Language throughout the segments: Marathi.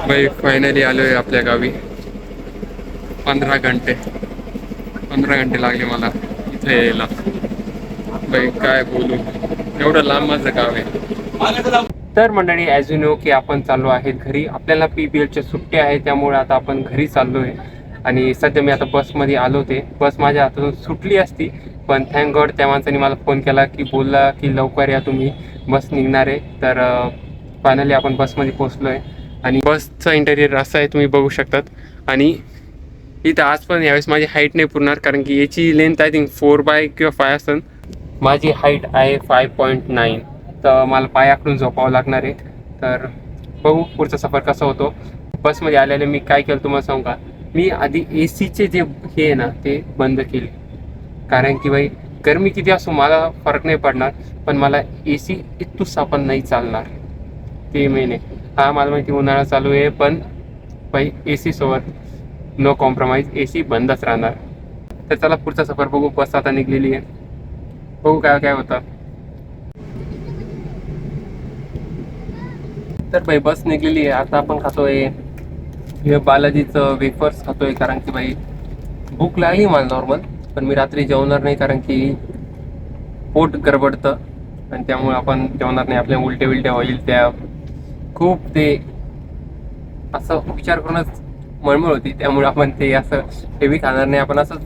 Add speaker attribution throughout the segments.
Speaker 1: भाई फायनली आलोय आपल्या गावी. 15 घंटे लागले मला इथे यायला. भाई काय बोलू, एवढं लांब माझं गाव आहे. तर मंडळी, ॲज यू नो की आपण चाललो आहेत घरी. आपल्याला PBLच्या सुट्ट्या आहे, त्यामुळे आता आपण घरी चाललो आहे. आणि सध्या मी आता बसमध्ये आलो होते. बस माझ्या हातातून सुटली असती, पण थँक गॉड त्या माणसाने मला फोन केला की बोलला की लवकर या तुम्ही, बस निघणार आहे. तर फायनली आपण बसमध्ये पोचलो आहे. आणि बसचं इंटेरियर असं आहे, तुम्ही बघू शकतात. आणि इथं आज पण यावेळेस माझी हाईट नाही पुरणार, कारण की याची लेंथ आय थिंक 4 किंवा 5 असेल. माझी हाईट आहे 5.9. तर मला पायाकडून झोपावं लागणार आहे. तर बघू पुढचा सफर कसा होतो. बसमध्ये आलेले मी काय केलं तुम्हाला सांगू का, मी आधी ACचे जे हे आहे ना ते बंद केले. कारण की बाई गरमी किती असो मला फरक नाही पडणार, पण मला AC इतूच आपण नाही चालणार, ते मेन आहे. हा मला माहिती उन्हाळा चालू आहे, पण बाई AC सोबत नो कॉम्प्रोमाइज, AC बंदच राहणार. तर चला पुढचा सफर बघू. बस आता निघलेली आहे, बघू काय काय होतं. तर बाई बस निघलेली आहे. आता आपण खातोय हे बालाजीचं वेफर्स खातोय, कारण की बाई भूक लागली मला नॉर्मल. पण मी रात्री जेवणार नाही, कारण की पोट गडबडतं आणि त्यामुळे आपण जेवणार नाही. आपल्या उलटे विलटे होईल, त्या खूप ते असं विचार करूनच मळमळ होती. त्यामुळे आपण ते असं हेवी खाणार नाही. आपण असंच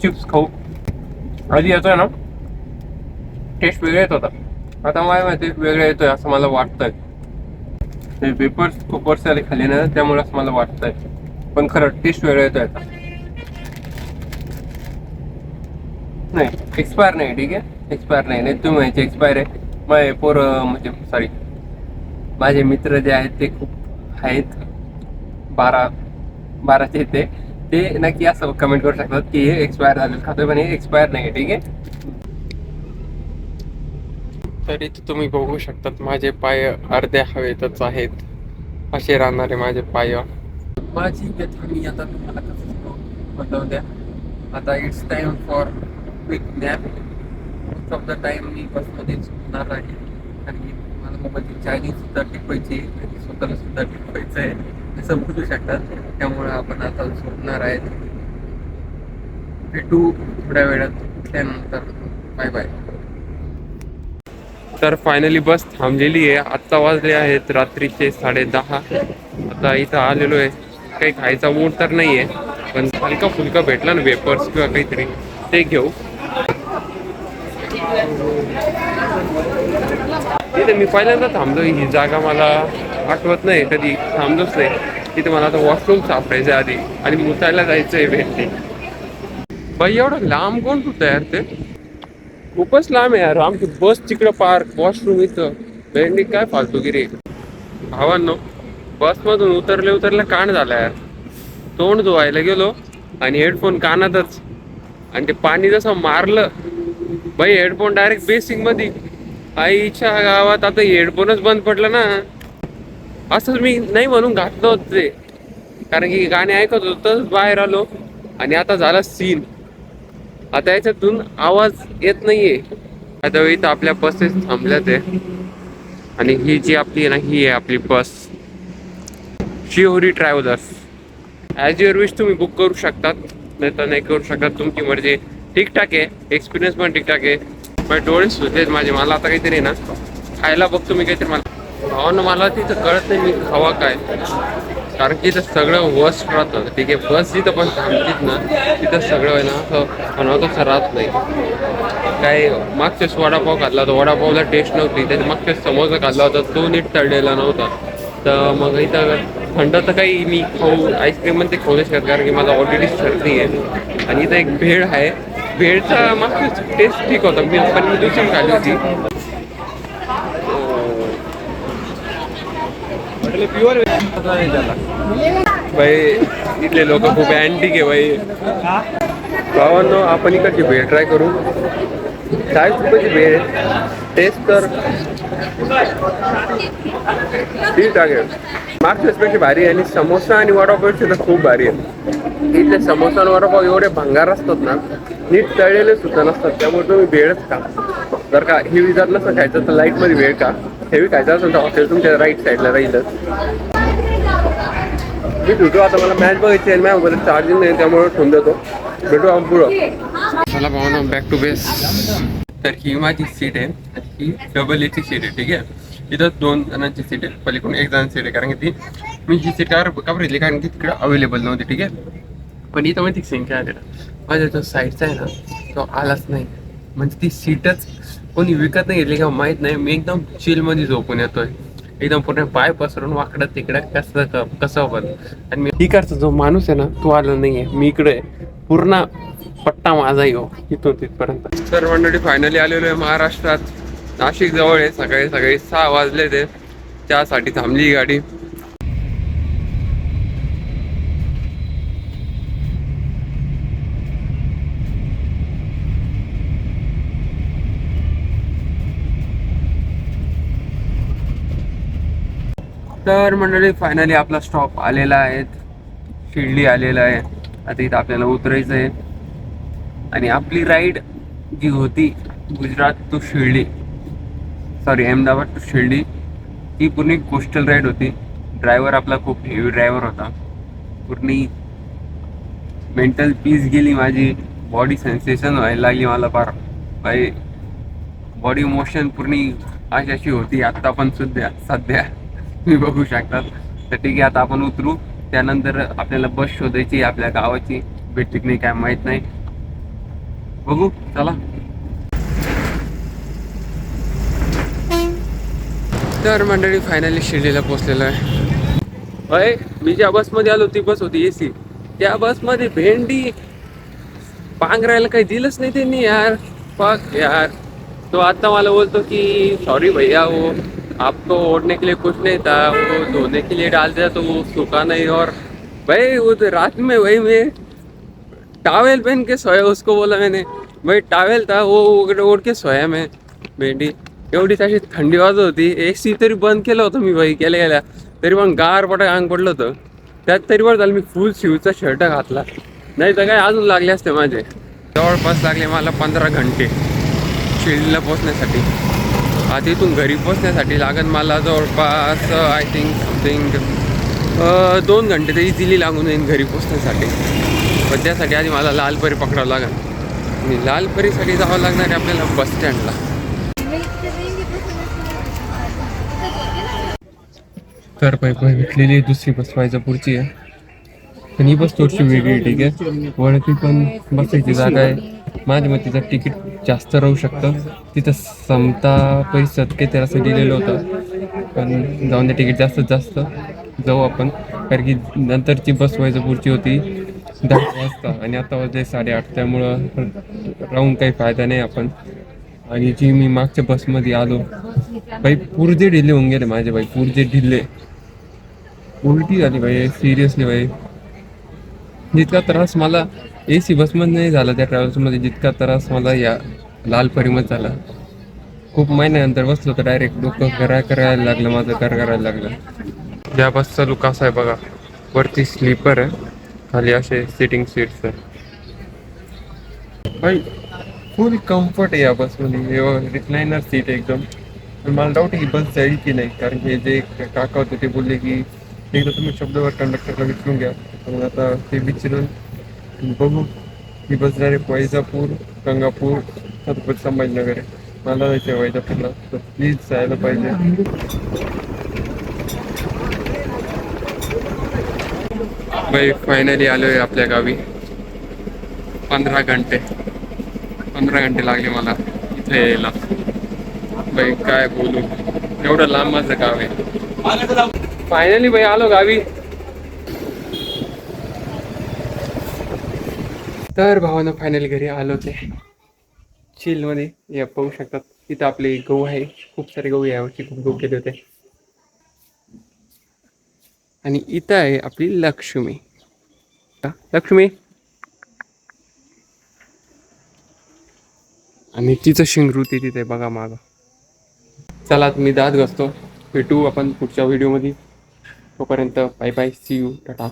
Speaker 1: चिप्स खाऊ. आधी येतोय ना टेस्ट वेगळा येत होता, आता मला माहिती वेगळा येतोय असं मला वाटतंय. ते पेपर्स खूप वर्ष आले खाली ना, त्यामुळे असं मला वाटतंय. पण खरं टेस्ट वेगळा येतोय आता. नाही एक्सपायर नाही, ठीक आहे एक्सपायर नाही तुम्ही माहिती एक्सपायर आहे. माझे पोरं म्हणजे सॉरी माझे मित्र जे आहेत ते खूप आहेत 12चे, ते नक्की असं कमेंट करू शकतात की हे एक्सपायर झालेलं खातोय, पण हे एक्सपायर नाही आहे, ठीक आहे. तर इथे तुम्ही बघू शकतात माझे पाय अर्ध्या हवेतच आहेत. असे राहणारे माझे पाय. माझी व्यथा मी आता तुम्हाला कसं बदलू द्या. आता it's time for quick nap. Most of the time मी बसमध्येच होणार आहे, आणि मला मोबाईलची चार्जिंग सुद्धा टिकवायची आहे आणि स्वतःला सुद्धा टिकवायचं आहे, असं बोलू शकतात. त्यामुळे आपण आता झोपणार आहेत. भेटू थोड्या वेळात उठल्यानंतर. Bye bye. तर फायनली बस थांबलेली आहे. आत्ता वाजले आहेत रात्रीचे 10:30. आता इथं आलेलो आहे. काही खायचा मूड तर नाही आहे, पण हलका फुलका भेटला ना वेपर्स किंवा काहीतरी ते घेऊ. इथे मी पहिल्यांदा थांबलो. ही जागा मला आठवत नाही कधी थांबलोच नाही. तिथे मला आता वॉशरूम सापडायचं आधी, आणि मुतायला जायचं आहे भेटते. बाई एवढं लांब कोण होतं यार, ते खूपच लांब आहे यार. आमची बस तिकडं पार्क, वॉशरूम इथं. भेंडी काय फालतूगिरी भावांनो. बसमधून उतरले कान झाला यार. तोंड धुवायला गेलो आणि हेडफोन कानातच, आणि ते पाणी जसं मारलं बाई हेडफोन डायरेक्ट बेसिंग मध्ये. आईच्या गावात आता हेडफोनच बंद पडलं ना. असंच मी नाही म्हणून घातलं होतं ते, कारण की गाणे ऐकत होतं बाहेर आलो, आणि आता झाला सीन. आता याच्यातून आवाज येत नाहीये. आता इथं आपल्या बसेस थांबल्यात आहे, आणि ही जी आपली आहे ना, ही आहे आपली बस शिहोरी ट्रॅव्हलर्स. ॲज युअर विश तुम्ही बुक करू शकतात, नाही तर नाही करू शकतात, तुमची मर्जी. ठीकठाक आहे, एक्सपिरियन्स पण ठीकठाक आहे. पण डोळे सुचलेत माझे. मला आता काहीतरी ना खायला बघतो मी काहीतरी. मला मला तिथं कळत नाही मी खावा काय, कारण की इथं सगळं वस्ट राहतं. ठीक आहे, बस जिथं पण थांबतीत ना तिथं सगळं आहे ना असं बनवतच राहत नाही. काय मागच्याच वडापाव खाल्ला होता, वडापावला टेस्ट नव्हती. त्याच्या मागच्याच समोसा खाल्ला होता, तो नीट तळलेला नव्हता. तर मग इथं थंड तर काही मी खाऊ आईस्क्रीम पण ते खाऊ नाही शकत, कारण की माझा ऑलरेडी सर्दी आहे. आणि इथं एक भेळ आहे, भेळचा मागच्याच टेस्ट ठीक होता, पण मी दुसरी खाल्ली होती. भाई इथले लोक खूप अँटिक आहे भाई. भावांनो आपण इकडची भेळ ट्राय करू. 40 रुपयाची भेळ आहे. टेस्ट तर ठीक आहे, मागच्या पेक्षा भारी आहे. आणि समोसा आणि वडापावचे तर खूप भारी आहे. इथले समोसा आणि वडापाव एवढे भंगार असतात ना, नीट तळलेले सुद्धा नसतात. त्यामुळे तुम्ही भेळच खा. जर का हेवी जर नसं खायचं तर लाईटमध्ये भेळ का. हेवी खायचं असेल तर हॉटेल तुमच्या राईट साईडला राहीलच. मी भेटू आता, मला मॅच बघायची आहे, माझ्या चार्जिंग नाही त्यामुळे ठेवून देतो. भेटू आपण पुढं. मला भावना बॅक टू बेस. तर ही माझी सीट आहे, ही डबल एची सीट आहे. ठीक आहे, इथं 2 जणांची सीट आहे, पलीकडून 1 जणांची सीट आहे. कारण की मी ही सीट का घेतली, कारण की तिकडे अवेलेबल नव्हती. ठीक आहे, पण इथं माहिती संख्या आलेला माझ्या जो साईडचा आहे ना तो आलाच नाही. म्हणजे ती सीटच कोणी विकत नाही घेतली किंवा माहीत नाही. मी एकदम चिलमध्ये झोपून येतोय, एकदम पूर्ण पाय पसरून वाकडं तिकडं कसं पण. आणि मी इकडचा जो माणूस आहे ना तो आला नाहीये. मी इकडे पूर्ण पट्टा माझा येऊ इथून तिथपर्यंत. तर मंडळी फायनली आलेलो आहे महाराष्ट्रात, नाशिक जवळ आहे. सकाळी 6 वाजले ते, त्यासाठी थांबली ही गाडी. तर मंडळी फायनली आपला स्टॉप आलेला आहे, शिर्डी आलेला आहे. आता इथं आपल्याला उतरायचं आहे. आणि आपली राईड जी होती Gujarat to Shirdi, sorry Ahmedabad to Shirdi, ही पूर्ण कोस्टल राईड होती. ड्रायव्हर आपला खूप हेवी ड्रायव्हर होता. पूर्ण मेंटल पीस गेली माझी, बॉडी सेन्सेशन व्हायला लागली मला फार. बाई बॉडी मोशन पूर्ण अशी होती. आत्ता पण सध्या तुम्ही बघू शकतात. तर ठीक आहे, आता आपण उतरू. त्यानंतर आपल्याला बस शोधायची आपल्या गावाची, भेटली की नाही काय माहीत नाही, बघू. चला. तर मंडळी फायनली शिर्डीला पोहोचलेलो आहे. मी ज्या बसमध्ये आलो ती बस होती AC. त्या बसमध्ये भेंडी पांघरायला काही दिलंच नाही त्यांनी यार. फक यार. तो आता मला बोलतो की सॉरी भैया, वो आपको ओढ़ने के लिए कुछ नहीं था, वो धोने के लिए डाल दिया तो वो सूखा नहीं. और भाई वो तो रात में वही मैं टावेल पहन के सोया. उसको बोला मैंने, भाई टावेल था वो ओढ़ के सोया मैं. भेंडी एवढी अशी थंडी वाजत होती. AC तरी बंद केलं होतं मी भाई, गेल्या तरी पण गार पटा अंग पडलं होतं. त्यात तरी बरं झालं मी फुल शिवचा शर्ट घातला, नाही तर काय अजून लागले असते माझे. जवळपास लागले मला 15 घंटे शिर्डीला पोचण्यासाठी. आता इथून घरी पोचण्यासाठी लागत मला जवळपास आय थिंक समथिंग 2 घंटे तर इझिली लागून जाईल घरी पोचण्यासाठी. पण त्यासाठी आधी मला लालपरी पकडावं लागेल. आणि लालपरीसाठी जावं लागणार आहे आपल्याला बस स्टँडला. तर भेटलेली दुसरी बस वायजापूरची आहे, पण ही बस थोडीशी वेगळी. ठीक आहे, वळती पण बसायची जागा आहे. माझ्या मते तिचं तिकीट जास्त राहू शकतं. तिथं समता पैशात काही त्याला दिलेलं होतं, पण जाऊन त्या तिकीट जास्त जाऊ आपण. कारण की नंतरची बस वायजापूरची होती 10 वाजता आणि आता वाजले 8:30, त्यामुळं राहून काही फायदा नाही आपण. आणि जी मी मागच्या बसमध्ये आलो बाई, पुरजे ढिल्ले होऊन गेले माझे बाई, पुरजे ढिल्ले. उलटी झाली बाई सिरियसली बाई. जितका त्रास मला AC बसमध्ये नाही झाला त्या ट्रॅव्हल्समध्ये, जितका त्रास मला या लालपरीमध्ये झाला. खूप महिन्यानंतर बसलो तर डायरेक्ट डोकं करायला लागलं माझं, करायला लागलं. या बसचा लुक असा आहे बघा. वरती स्लीपर आहे, खाली असे सिटिंग सीट्स आहे. भाई फुल कम्फर्ट आहे या बसमध्ये. रिक्लायनर सीट आहे एकदम. पण मला डाऊट आहे की बस जाईल की नाही, कारण की जे काका होते ते बोलले की एकदा तुम्ही शब्दावर कंडक्टरला विचारून घ्या. पण आता ते विचारून बघू. ही बस डायरेक्ट वैजापूर, गंगापूर, छत्रपती संभाजीनगर आहे. मला जायचं आहे वैजापूरला, तर प्लीज जायला पाहिजे. बाई फायनली आलो आहे आपल्या गावी. 15 घंटे लागले मला इथे यायला. बाई काय बोलू, एवढं लांब माझं गाव आहे. फायनली बाई आलो गावी. तर भावानं फायनली घरी आलो ते चिलमध्ये. या पाहू शकतात इथं आपले गहू आहे, खूप सारे गहू यावर्षी खूप गहू केले होते. आणि इथं आहे आपली लक्ष्मी. आणि तिचं शिंगरूती तिथे बघा मागं. चला मी दात घासतो, भेटू आपण पुढच्या व्हिडिओमध्ये. तोपर्यंत bye bye, see you, Tata.